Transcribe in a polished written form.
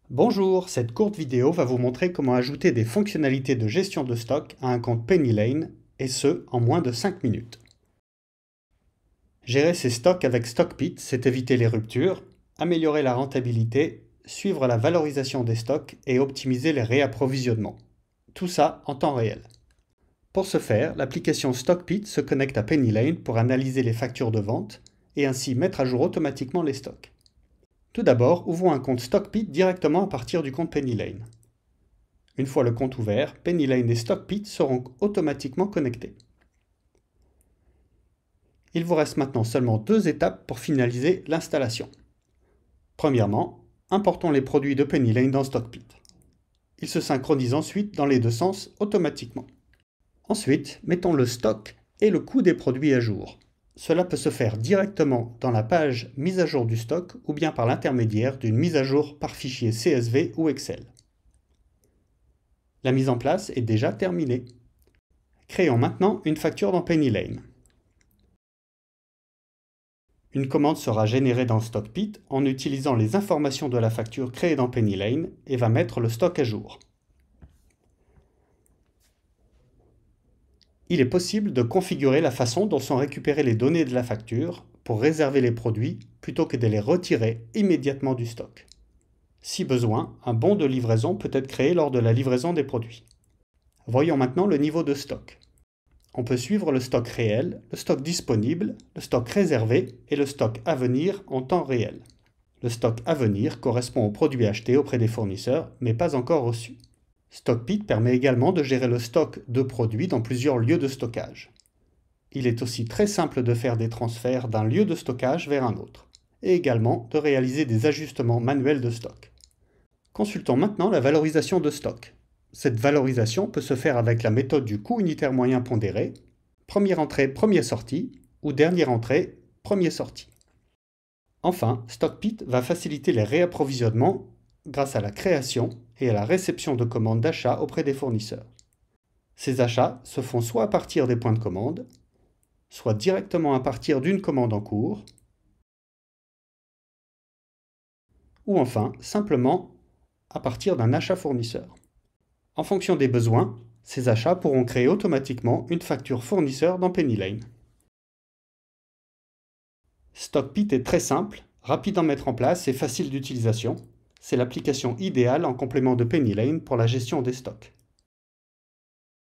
Bonjour, cette courte vidéo va vous montrer comment ajouter des fonctionnalités de gestion de stock à un compte PennyLane, et ce, en moins de 5 minutes. Gérer ses stocks avec StockPit, c'est éviter les ruptures, améliorer la rentabilité, suivre la valorisation des stocks et optimiser les réapprovisionnements. Tout ça en temps réel. Pour ce faire, l'application StockPit se connecte à PennyLane pour analyser les factures de vente et ainsi mettre à jour automatiquement les stocks. Tout d'abord, ouvrons un compte StockPit directement à partir du compte PennyLane. Une fois le compte ouvert, PennyLane et StockPit seront automatiquement connectés. Il vous reste maintenant seulement 2 étapes pour finaliser l'installation. Premièrement, importons les produits de PennyLane dans StockPit. Ils se synchronisent ensuite dans les deux sens automatiquement. Ensuite, mettons le stock et le coût des produits à jour. Cela peut se faire directement dans la page mise à jour du stock ou bien par l'intermédiaire d'une mise à jour par fichier CSV ou Excel. La mise en place est déjà terminée. Créons maintenant une facture dans PennyLane. Une commande sera générée dans StockPit en utilisant les informations de la facture créée dans PennyLane et va mettre le stock à jour. Il est possible de configurer la façon dont sont récupérées les données de la facture pour réserver les produits plutôt que de les retirer immédiatement du stock. Si besoin, un bon de livraison peut être créé lors de la livraison des produits. Voyons maintenant le niveau de stock. On peut suivre le stock réel, le stock disponible, le stock réservé et le stock à venir en temps réel. Le stock à venir correspond aux produits achetés auprès des fournisseurs mais pas encore reçus. StockPit permet également de gérer le stock de produits dans plusieurs lieux de stockage. Il est aussi très simple de faire des transferts d'un lieu de stockage vers un autre, et également de réaliser des ajustements manuels de stock. Consultons maintenant la valorisation de stock. Cette valorisation peut se faire avec la méthode du coût unitaire moyen pondéré, première entrée, première sortie, ou dernière entrée, première sortie. Enfin, StockPit va faciliter les réapprovisionnements grâce à la création et à la réception de commandes d'achat auprès des fournisseurs. Ces achats se font soit à partir des points de commande, soit directement à partir d'une commande en cours, ou enfin simplement à partir d'un achat fournisseur. En fonction des besoins, ces achats pourront créer automatiquement une facture fournisseur dans PennyLane. StockPit est très simple, rapide à mettre en place et facile d'utilisation. C'est l'application idéale en complément de PennyLane pour la gestion des stocks.